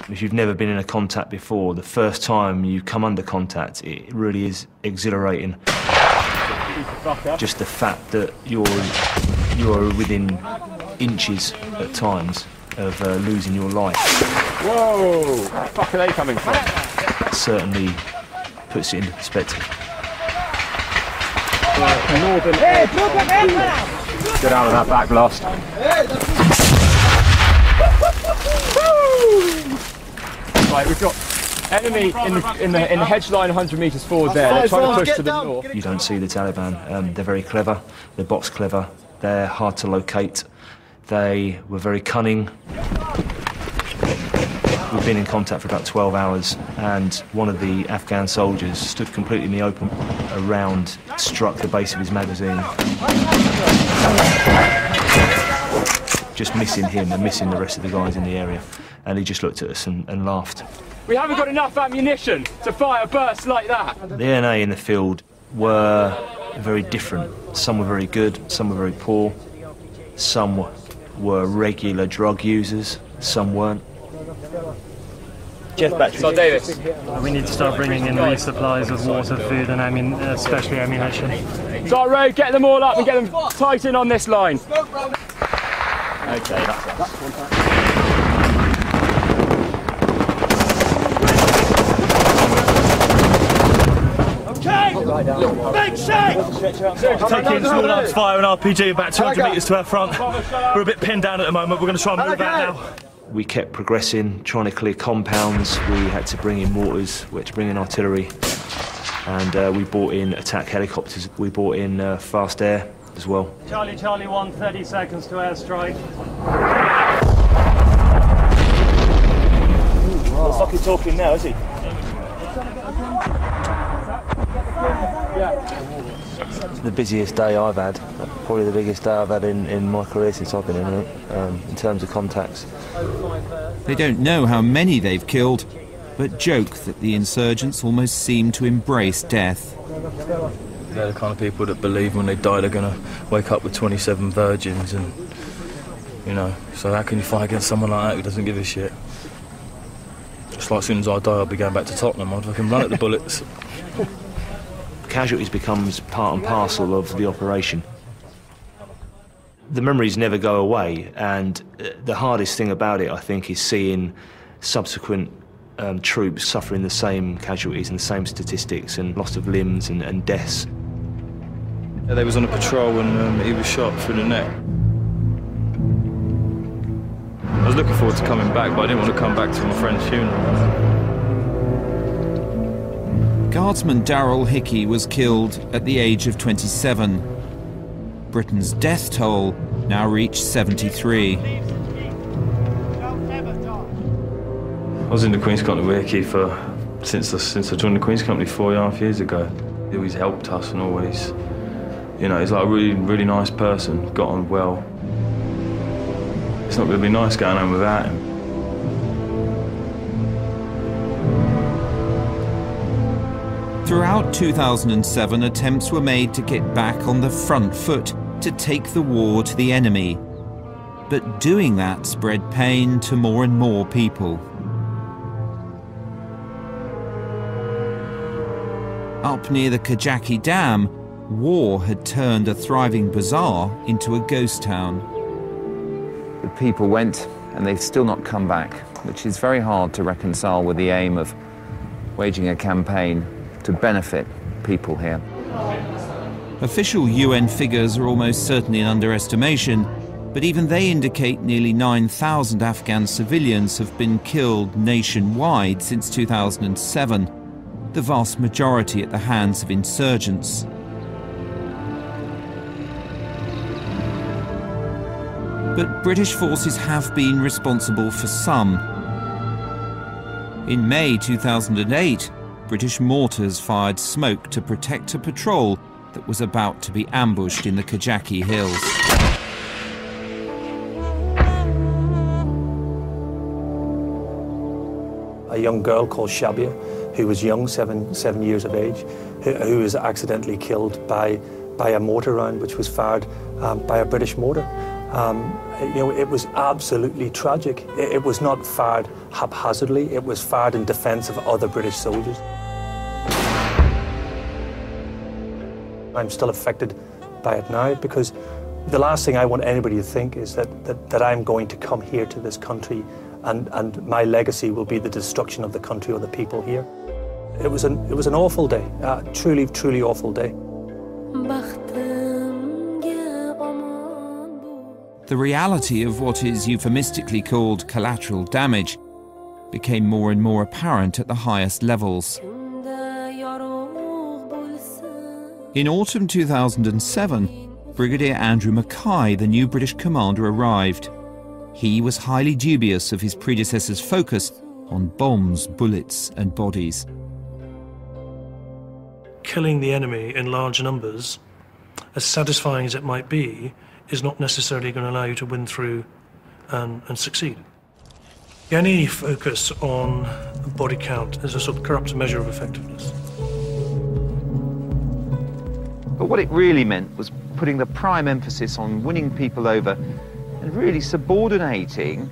If you've never been in a contact before, the first time you come under contact, it really is exhilarating. Just the fact that you're within inches at times of losing your life. Whoa! Where the fuck are they coming from? Certainly puts it into perspective. Get out of that back blast. Right, we've got enemy in the hedge line 100 metres forward there. They're trying to push to the north. You don't see the Taliban. They're very clever. They're box clever. They're hard to locate. They were very cunning. We've been in contact for about 12 hours, and one of the Afghan soldiers stood completely in the open. A round struck the base of his magazine. Just missing him and missing the rest of the guys in the area. And he just looked at us and laughed. We haven't got enough ammunition to fire a burst like that. The NA in the field were very different. Some were very good, some were very poor. Some were regular drug users, some weren't. Jeff Battery. So Davis. We need to start bringing in resupplies of water, food and especially ammunition. So Ray, get them all up and get them tight in on this line. Okay, that's one. Big shake! Taking small arms fire and RPG about 200 metres to our front. We're a bit pinned down at the moment. We're going to try and move out now. We kept progressing, trying to clear compounds. We had to bring in mortars, we had to bring in artillery, and we brought in attack helicopters. We brought in fast air as well. Charlie 1, 30 seconds to airstrike. Not fucking talking now, is he? It's the busiest day I've had, probably the biggest day I've had in my career since I've been in it, in terms of contacts. They don't know how many they've killed, but joke that the insurgents almost seem to embrace death. They're the kind of people that believe when they die they're going to wake up with 27 virgins, and, you know, so how can you fight against someone like that who doesn't give a shit? It's like as soon as I die I'll be going back to Tottenham, I'd fucking run at the bullets. Casualties becomes part and parcel of the operation. The memories never go away, and the hardest thing about it, I think, is seeing subsequent troops suffering the same casualties and the same statistics and loss of limbs and deaths. Yeah, they was on a patrol and he was shot through the neck. I was looking forward to coming back, but I didn't want to come back to my friend's funeral. Guardsman Darrell Hickey was killed at the age of 27. Britain's death toll now reached 73. I was in the Queen's Company with Hickey since I joined the Queen's Company 4.5 years ago. He always helped us and always, you know, he's like a really nice person, got on well. It's not going to be nice going home without him. Throughout 2007, attempts were made to get back on the front foot, to take the war to the enemy. But doing that spread pain to more and more people. Up near the Kajaki Dam, war had turned a thriving bazaar into a ghost town. The people went, and they've still not come back, which is very hard to reconcile with the aim of waging a campaign to benefit people here. Official UN figures are almost certainly an underestimation, but even they indicate nearly 9,000 Afghan civilians have been killed nationwide since 2007, the vast majority at the hands of insurgents. But British forces have been responsible for some. In May 2008, British mortars fired smoke to protect a patrol that was about to be ambushed in the Kajaki Hills. A young girl called Shabia, who was young, seven years of age, who was accidentally killed by a mortar round which was fired by a British mortar. It was absolutely tragic. It was not fired haphazardly, it was fired in defence of other British soldiers. I'm still affected by it now because the last thing I want anybody to think is that I'm going to come here to this country and my legacy will be the destruction of the country or the people here. It was an awful day, truly, truly awful day. The reality of what is euphemistically called collateral damage became more and more apparent at the highest levels. In autumn 2007, Brigadier Andrew Mackay, the new British commander, arrived. He was highly dubious of his predecessor's focus on bombs, bullets and bodies. Killing the enemy in large numbers, as satisfying as it might be, is not necessarily going to allow you to win through and succeed. Any focus on body count is a sort of corrupt measure of effectiveness. But what it really meant was putting the prime emphasis on winning people over and really subordinating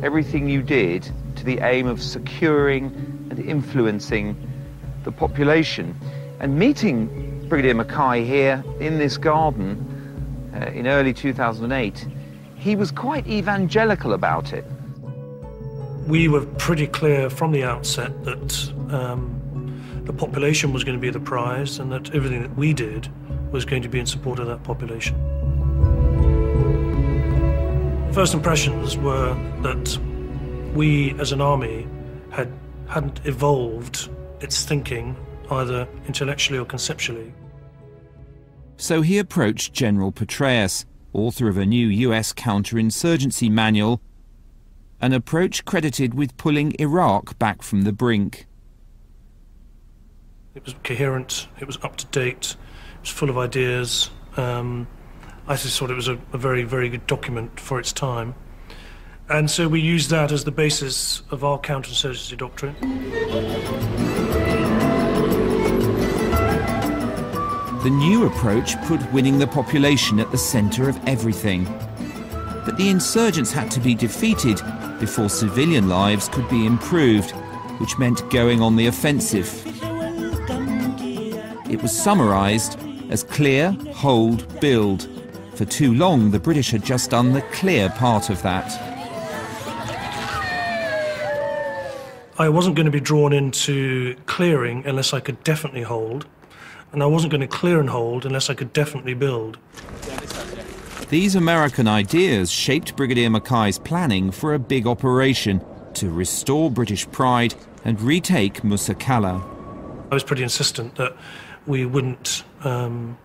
everything you did to the aim of securing and influencing the population. And meeting Brigadier Mackay here in this garden in early 2008, he was quite evangelical about it. We were pretty clear from the outset that the population was going to be the prize and that everything that we did was going to be in support of that population. First impressions were that we as an army hadn't evolved its thinking either intellectually or conceptually. So he approached General Petraeus, author of a new US counterinsurgency manual, an approach credited with pulling Iraq back from the brink. It was coherent, it was up to date, it was full of ideas. I just thought it was a very, very good document for its time. And so we used that as the basis of our counterinsurgency doctrine. The new approach put winning the population at the centre of everything. But the insurgents had to be defeated before civilian lives could be improved, which meant going on the offensive. It was summarised as clear, hold, build. For too long, the British had just done the clear part of that. I wasn't going to be drawn into clearing unless I could definitely hold. And I wasn't going to clear and hold unless I could definitely build. These American ideas shaped Brigadier Mackay's planning for a big operation to restore British pride and retake Musa Qala. I was pretty insistent that we wouldn't bomb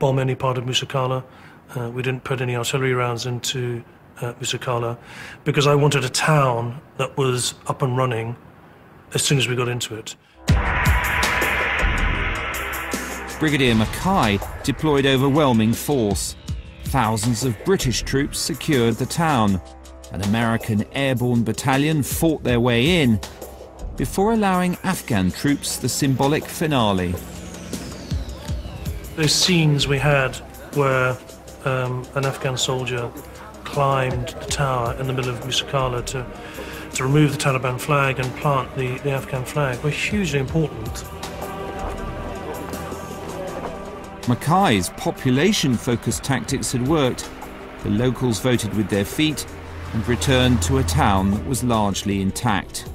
any part of Musa Qala. We didn't put any artillery rounds into Musa Qala because I wanted a town that was up and running as soon as we got into it. Brigadier Mackay deployed overwhelming force. Thousands of British troops secured the town. An American airborne battalion fought their way in before allowing Afghan troops the symbolic finale. Those scenes we had where an Afghan soldier climbed the tower in the middle of Musa Qala to remove the Taliban flag and plant the Afghan flag were hugely important. Mackay's population-focused tactics had worked. The locals voted with their feet and returned to a town that was largely intact.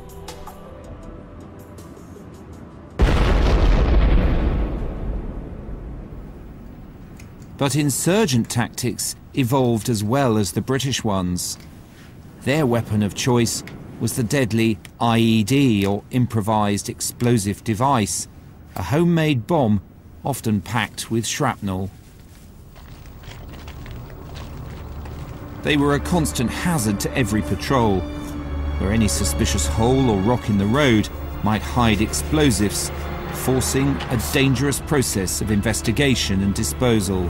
But insurgent tactics evolved as well as the British ones. Their weapon of choice was the deadly IED, or improvised explosive device, a homemade bomb often packed with shrapnel. They were a constant hazard to every patrol, where any suspicious hole or rock in the road might hide explosives, forcing a dangerous process of investigation and disposal.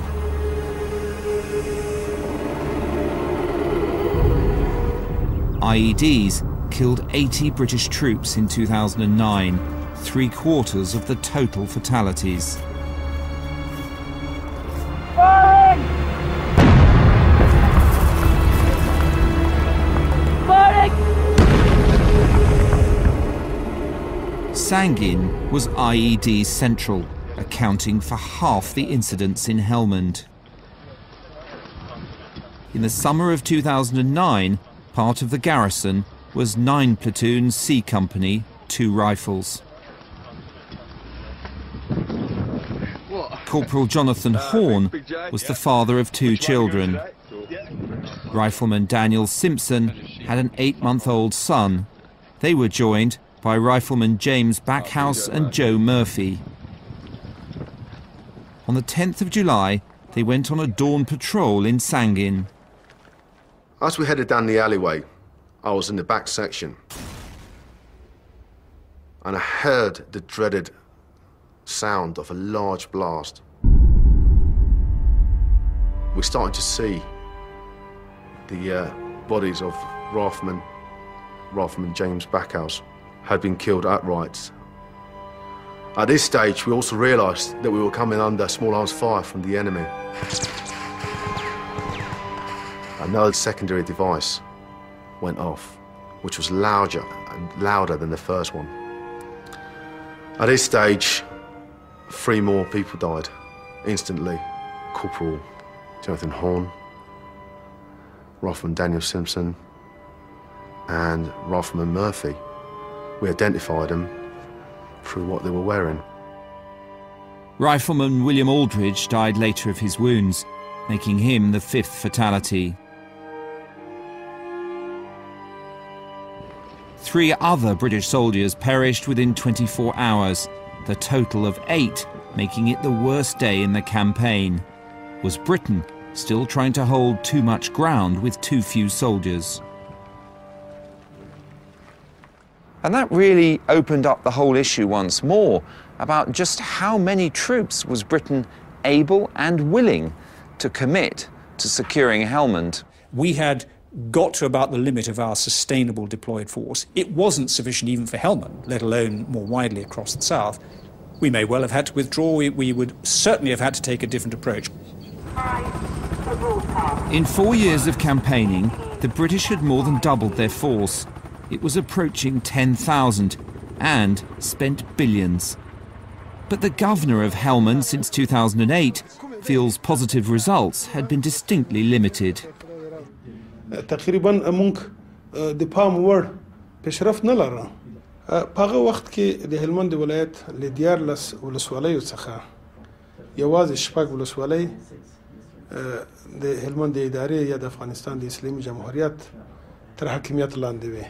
IEDs killed 80 British troops in 2009, 3/4 of the total fatalities. Sangin was IED central, accounting for half the incidents in Helmand. In the summer of 2009, part of the garrison was 9 platoons C Company, 2 rifles. Corporal Jonathan Horn was the father of 2 children. Rifleman Daniel Simpson had an 8-month-old son. They were joined by Rifleman James Backhouse and Joe Murphy. On the 10th of July, they went on a dawn patrol in Sangin. As we headed down the alleyway, I was in the back section, and I heard the dreaded sound of a large blast. We started to see the bodies of Rifleman James Backhouse had been killed outright. At this stage, we also realised that we were coming under small arms fire from the enemy. Another secondary device went off, which was louder than the first one. At this stage, 3 more people died instantly. Corporal Jonathan Horn, Rifleman Daniel Simpson, and Rifleman Murphy. We identified them through what they were wearing. Rifleman William Aldridge died later of his wounds, making him the 5th fatality. 3 other British soldiers perished within 24 hours, the total of 8, making it the worst day in the campaign. Was Britain still trying to hold too much ground with too few soldiers? And that really opened up the whole issue once more about just how many troops was Britain able and willing to commit to securing Helmand. We had got to about the limit of our sustainable deployed force. It wasn't sufficient even for Helmand, let alone more widely across the south. We may well have had to withdraw. We would certainly have had to take a different approach. In 4 years of campaigning, the British had more than doubled their force. It was approaching 10,000 and spent billions. But the governor of Helmand since 2008 feels positive results had been distinctly limited. تقریبا مونږ د پام وړ پیشرفت نه لرو. په هغه وخت کې د هلمند ولایت له 14 ولسوالیو څخه یوازې 6 ولسوالۍ د هلمند د ادارې یا د افغانستان د اسلامي جمهوریت تر حاکمیت لاندې وي.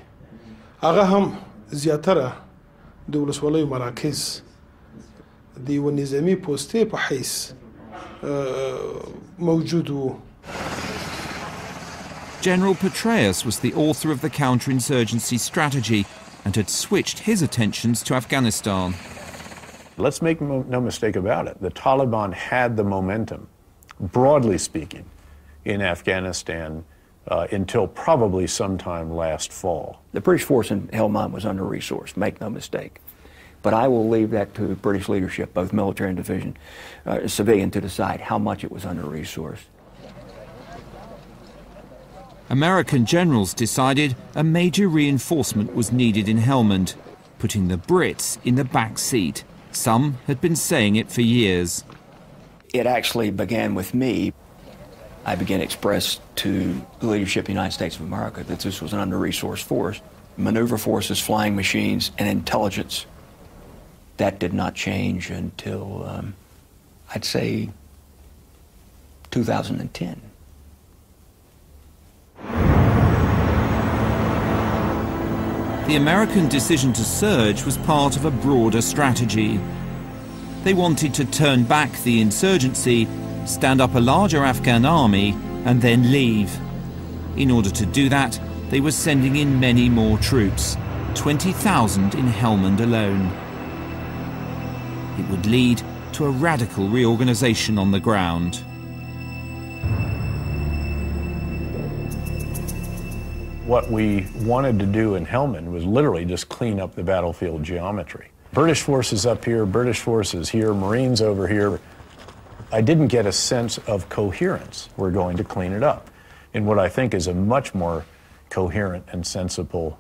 هغه هم زیاتره د ولسوالیو مراکز د یو نظامي پوستې په حیث موجود وو. General Petraeus was the author of the counterinsurgency strategy and had switched his attentions to Afghanistan. Let's make no mistake about it. The Taliban had the momentum, broadly speaking, in Afghanistan until probably sometime last fall. The British force in Helmand was under-resourced, make no mistake. But I will leave that to British leadership, both military and civilian, to decide how much it was under-resourced. American generals decided a major reinforcement was needed in Helmand, putting the Brits in the back seat. Some had been saying it for years. It actually began with me. I began to express to the leadership of the United States of America that this was an under-resourced force. Maneuver forces, flying machines, and intelligence. That did not change until, I'd say, 2010. The American decision to surge was part of a broader strategy. They wanted to turn back the insurgency, stand up a larger Afghan army, and then leave. In order to do that, they were sending in many more troops, 20,000 in Helmand alone. It would lead to a radical reorganization on the ground. What we wanted to do in Helmand was literally just clean up the battlefield geometry. British forces up here, British forces here, Marines over here. I didn't get a sense of coherence. We're going to clean it up in what I think is a much more coherent and sensible